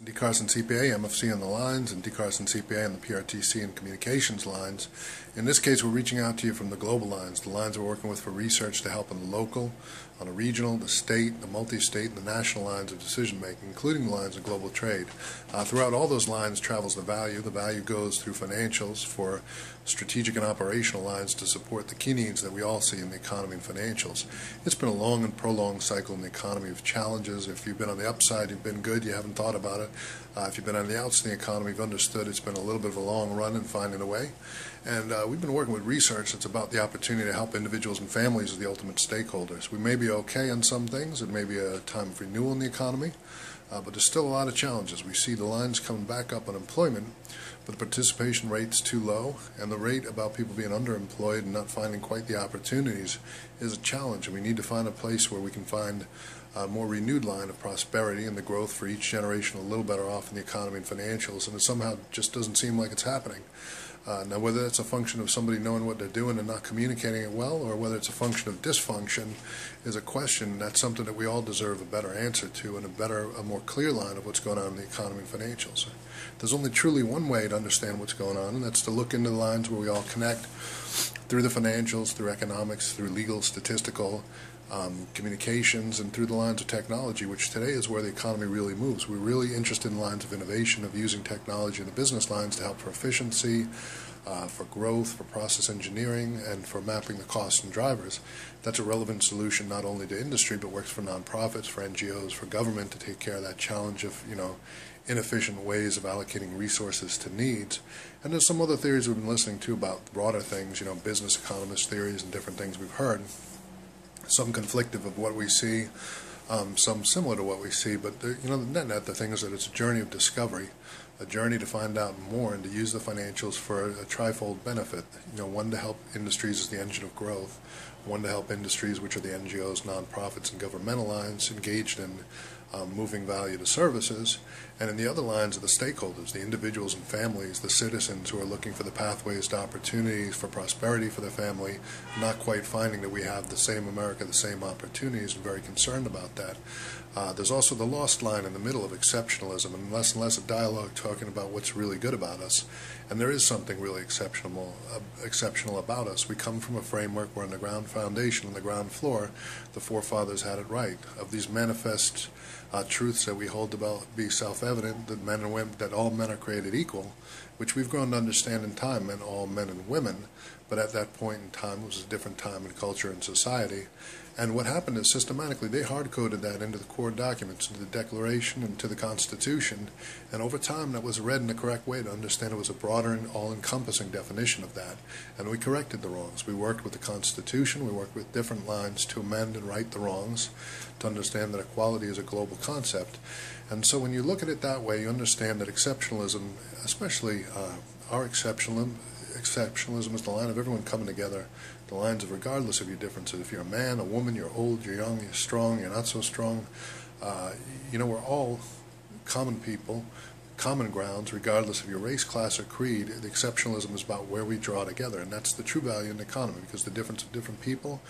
DCarsonCPA, MFC on the lines, and DCarsonCPA on the PRTC and communications lines. In this case, we're reaching out to you from the global lines, the lines we're working with for research to help on the local, on the regional, the state, the multi-state, and the national lines of decision-making, including the lines of global trade. Throughout all those lines travels the value. The value goes through financials for strategic and operational lines to support the key needs that we all see in the economy and financials. It's been a long and prolonged cycle in the economy of challenges. If you've been on the upside, you've been good, you haven't thought about it. If you've been on the outside of the economy, you've understood it's been a little bit of a long run in finding a way. And we've been working with research that's about the opportunity to help individuals and families as the ultimate stakeholders. We may be okay on some things. It may be a time of renewal in the economy, but there's still a lot of challenges. We see the lines coming back up on employment, but the participation rate's too low, and the rate about people being underemployed and not finding quite the opportunities is a challenge. And we need to find a place where we can find a more renewed line of prosperity and the growth for each generation a little better off in the economy and financials, and it somehow just doesn't seem like it's happening. Now, whether it's a function of somebody knowing what they're doing and not communicating it well, or whether it's a function of dysfunction, is a question that's something that we all deserve a better answer to and a more clear line of what's going on in the economy and financials. There's only truly one way to understand what's going on, and that's to look into the lines where we all connect through the financials, through economics, through legal, statistical, communications, and through the lines of technology, which today is where the economy really moves. We're really interested in lines of innovation, of using technology in the business lines to help for efficiency, for growth, for process engineering, and for mapping the costs and drivers. That's a relevant solution not only to industry, but works for nonprofits, for NGOs, for government to take care of that challenge of, inefficient ways of allocating resources to needs. And there's some other theories we've been listening to about broader things, business economist theories and different things we've heard. Some conflictive of what we see, some similar to what we see, but the net the thing is that it's a journey of discovery, a journey to find out more and to use the financials for a trifold benefit. One to help industries as the engine of growth, one to help industries, which are the NGOs, nonprofits, and governmental lines engaged in moving value to services, and in the other lines are the stakeholders, the individuals and families, the citizens who are looking for the pathways to opportunities for prosperity for their family, not quite finding that we have the same America, the same opportunities, and very concerned about that. There's also the lost line in the middle of exceptionalism, and less a dialogue talking about what's really good about us. And there is something really exceptional about us. We come from a framework where on the ground foundation, on the ground floor, the forefathers had it right. Of these manifest truths that we hold to be self-evident, that all men are created equal, which we've grown to understand in time meant all men and women, but at that point in time it was a different time in culture and society. And what happened is systematically they hard-coded that into the core documents, into the Declaration, into the Constitution, and over time that was read in the correct way to understand it was a broader and all-encompassing definition of that. And we corrected the wrongs. We worked with the Constitution, we worked with different lines to amend and right the wrongs, to understand that equality is a global concept. And so when you look at it that way, you understand that exceptionalism, especially our exceptionalism is the line of everyone coming together, the lines of regardless of your differences. If you're a man, a woman, you're old, you're young, you're strong, you're not so strong, we're all common people, common grounds, regardless of your race, class, or creed. The exceptionalism is about where we draw together, and that's the true value in the economy, because the difference of different people,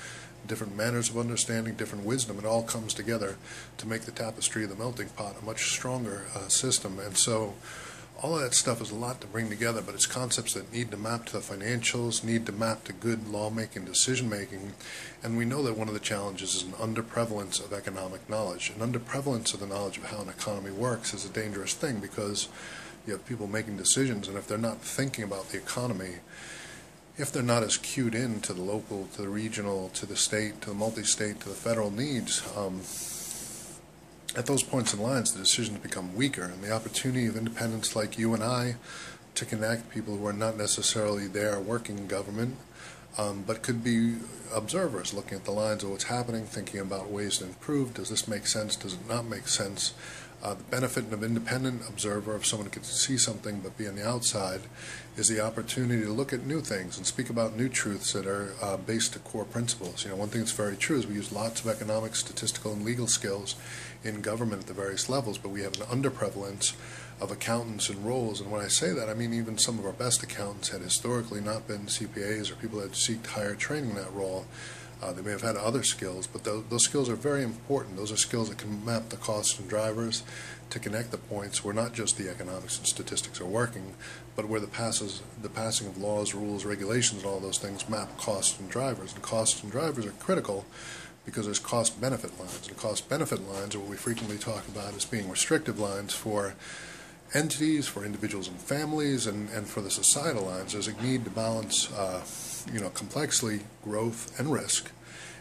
different manners of understanding, different wisdom, it all comes together to make the tapestry of the melting pot a much stronger system. And so all of that stuff is a lot to bring together, but it's concepts that need to map to the financials, need to map to good lawmaking, decision-making, and we know that one of the challenges is an underprevalence of economic knowledge. An underprevalence of the knowledge of how an economy works is a dangerous thing, because you have people making decisions, and if they're not thinking about the economy, if they're not as cued in to the local, to the regional, to the state, to the multi-state, to the federal needs, at those points in lines, the decisions become weaker, and the opportunity of independents like you and I to connect people who are not necessarily there working in government, but could be observers looking at the lines of what's happening, thinking about ways to improve. Does this make sense? Does it not make sense? The benefit of an independent observer, if someone could see something but be on the outside, is the opportunity to look at new things and speak about new truths that are based to core principles. One thing that's very true is we use lots of economic, statistical, and legal skills in government at the various levels, but we have an underprevalence of accountants and roles. And when I say that, I mean even some of our best accountants had historically not been CPAs or people that seeked higher training in that role. They may have had other skills, but those skills are very important. Those are skills that can map the costs and drivers to connect the points where not just the economics and statistics are working, but where the passing of laws, rules, regulations, and all those things map costs and drivers. And costs and drivers are critical because there's cost-benefit lines. And cost-benefit lines are what we frequently talk about as being restrictive lines for entities, for individuals and families, and for the societal lines. There's a need to balance complexly growth and risk.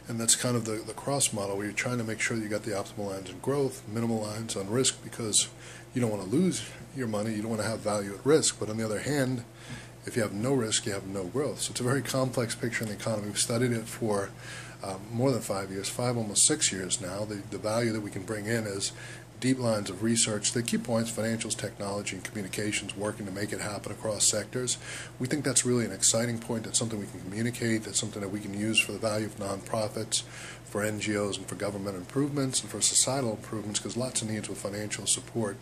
And that's kind of the cross model where you're trying to make sure that you got the optimal lines in growth, minimal lines on risk, because you don't want to lose your money, you don't want to have value at risk. But on the other hand, if you have no risk, you have no growth. So it's a very complex picture in the economy. We've studied it for more than 5 years, almost 6 years now. The value that we can bring in is deep lines of research. The key points: financials, technology, and communications, working to make it happen across sectors. We think that's really an exciting point. That's something we can communicate. That's something that we can use for the value of nonprofits, for NGOs, and for government improvements, and for societal improvements, because lots of needs with financial support,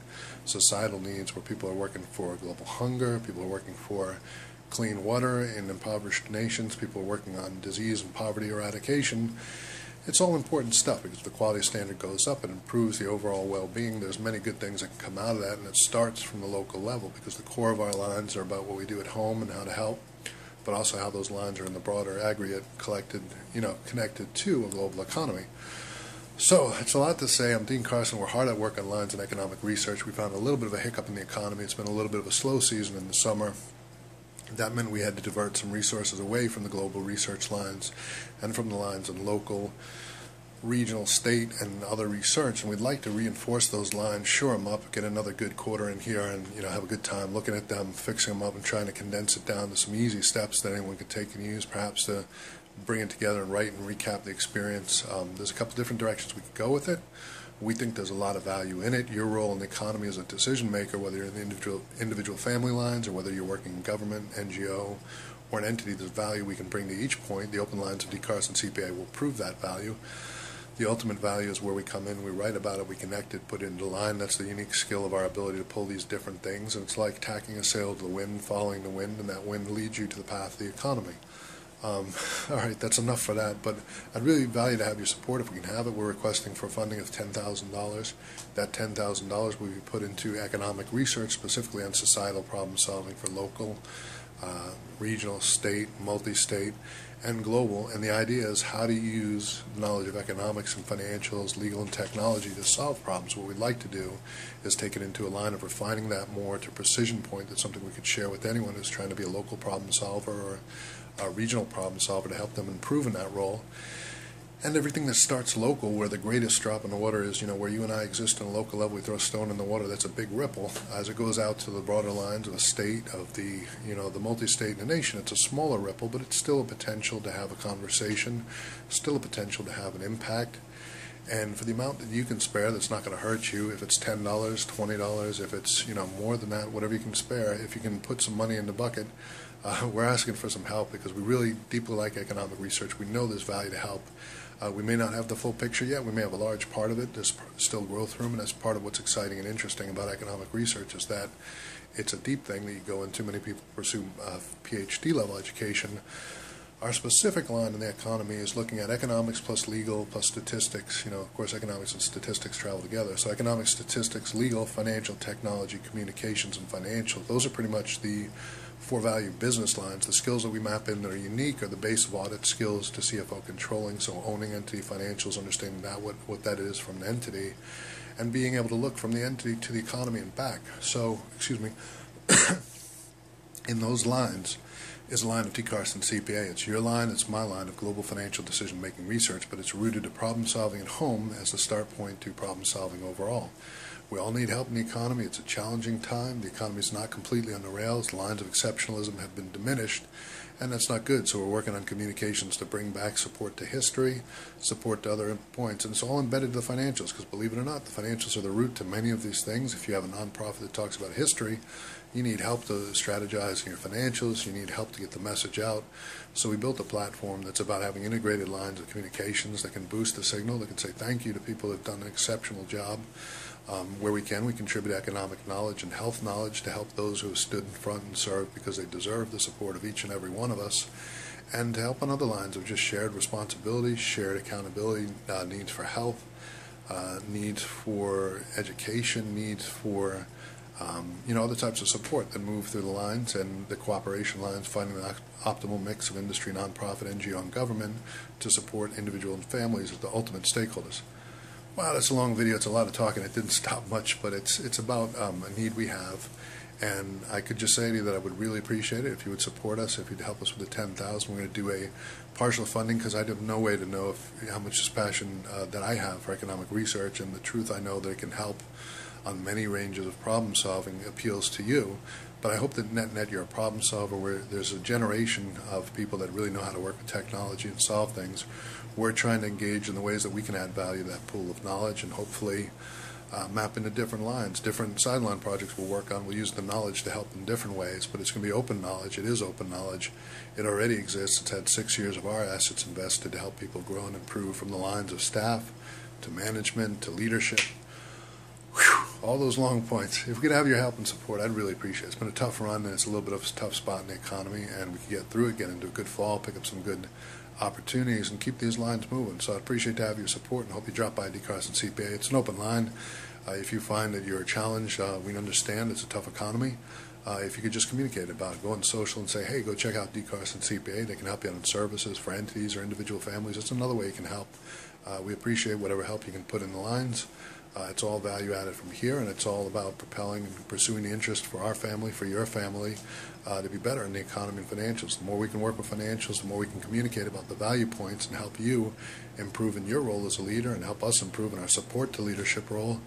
societal needs where people are working for global hunger, people are working for clean water in impoverished nations, people are working on disease and poverty eradication. It's all important stuff, because if the quality standard goes up, it improves the overall well-being. There's many good things that can come out of that, and it starts from the local level, because the core of our lines are about what we do at home and how to help, but also how those lines are in the broader aggregate connected to a global economy. So it's a lot to say. I'm Dean Carson. We're hard at work on lines and economic research. We found a little bit of a hiccup in the economy. It's been a little bit of a slow season in the summer. That meant we had to divert some resources away from the global research lines and from the lines in local, regional, state, and other research. And we'd like to reinforce those lines, shore them up, get another good quarter in here, and have a good time looking at them, fixing them up, and trying to condense it down to some easy steps that anyone could take and use, perhaps to bring it together and write and recap the experience. There's a couple different directions we could go with it. We think there's a lot of value in it. Your role in the economy as a decision maker, whether you're in the individual family lines or whether you're working in government, NGO, or an entity, there's value we can bring to each point. The open lines of DCarsonCPA will prove that value. The ultimate value is where we come in, we write about it, we connect it, put it into line. That's the unique skill of our ability to pull these different things. And it's like tacking a sail to the wind, following the wind, and that wind leads you to the path of the economy. All right, that's enough for that, but I'd really value to have your support if we can have it. We're requesting for funding of $10,000. That $10,000 will be put into economic research, specifically on societal problem solving for local, regional, state, multi-state, and global. And the idea is how to use knowledge of economics and financials, legal, and technology to solve problems. What we'd like to do is take it into a line of refining that more to precision point. That's something we could share with anyone who's trying to be a local problem solver or a regional problem solver, to help them improve in that role. And everything that starts local, where the greatest drop in the water is, where you and I exist on a local level, we throw a stone in the water, that's a big ripple. As it goes out to the broader lines of a state, of the multi-state and the nation, it's a smaller ripple, but it's still a potential to have a conversation, still a potential to have an impact. And for the amount that you can spare, that's not going to hurt you. If it's $10, $20, if it's more than that, whatever you can spare, if you can put some money in the bucket, we're asking for some help, because we really deeply like economic research. We know there's value to help. We may not have the full picture yet. We may have a large part of it. There's still growth room, and that's part of what's exciting and interesting about economic research, is that it's a deep thing that you go into. Many people pursue PhD level education. Our specific line in the economy is looking at economics plus legal plus statistics. Of course, economics and statistics travel together. So economics, statistics, legal, financial, technology, communications, and financial. Those are pretty much the four value business lines. The skills that we map in that are unique are the base of audit skills to CFO controlling, so owning entity financials, understanding that what that is from an entity, and being able to look from the entity to the economy and back. So, in those lines is a line of DCarsonCPA. It's your line, it's my line of global financial decision-making research, but it's rooted to problem-solving at home as the start point to problem-solving overall. We all need help in the economy. It's a challenging time. The economy is not completely on the rails. Lines of exceptionalism have been diminished, and that's not good. So we're working on communications to bring back support to history, support to other points, and it's all embedded to the financials, because believe it or not, the financials are the root to many of these things. If you have a nonprofit that talks about history, you need help to strategize in your financials. You need help to get the message out. So we built a platform that's about having integrated lines of communications that can boost the signal, that can say thank you to people that have done an exceptional job. Where we can, we contribute economic knowledge and health knowledge to help those who have stood in front and served, because they deserve the support of each and every one of us. and to help on other lines of just shared responsibility, shared accountability, needs for health, needs for education, needs for other types of support that move through the lines and the cooperation lines, finding the optimal mix of industry, nonprofit, NGO, and government to support individual and families as the ultimate stakeholders. Wow, that's a long video. It's a lot of talking. It didn't stop much, but it's about a need we have. And I could just say to you that I would really appreciate it if you would support us, if you'd help us with the $10,000. We're going to do a partial funding because I have no way to know how much passion that I have for economic research, and the truth I know that it can help on many ranges of problem solving appeals to you. But I hope that net you're a problem solver, where there's a generation of people that really know how to work with technology and solve things. We're trying to engage in the ways that we can add value to that pool of knowledge and hopefully map into different lines. Different sideline projects we'll work on. We'll use the knowledge to help in different ways, but it's going to be open knowledge. It is open knowledge. It already exists. It's had 6 years of our assets invested to help people grow and improve, from the lines of staff to management to leadership. Whew, all those long points. If we could have your help and support, I'd really appreciate it. It's been a tough run, and it's a little bit of a tough spot in the economy, and we can get through it, get into a good fall, pick up some good opportunities, and keep these lines moving. So I'd appreciate to have your support, and hope you drop by DCarsonCPA. It's an open line. If you find that you're challenged, we understand it's a tough economy. If you could just communicate about it, go on social and say, hey, go check out DCarsonCPA. They can help you out on services for entities or individual families. It's another way you can help. We appreciate whatever help you can put in the lines. It's all value added from here, and it's all about propelling and pursuing the interest for our family, for your family, to be better in the economy and financials. The more we can work with financials, the more we can communicate about the value points and help you improve in your role as a leader and help us improve in our support to leadership role.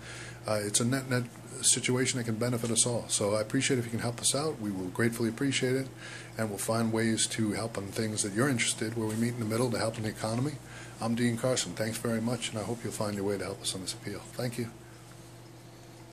It's a net situation that can benefit us all. So I appreciate if you can help us out. We will gratefully appreciate it, and we'll find ways to help on things that you're interested, where we meet in the middle to help in the economy. I'm Dean Carson. Thanks very much, and I hope you'll find your way to help us on this appeal. Thank you.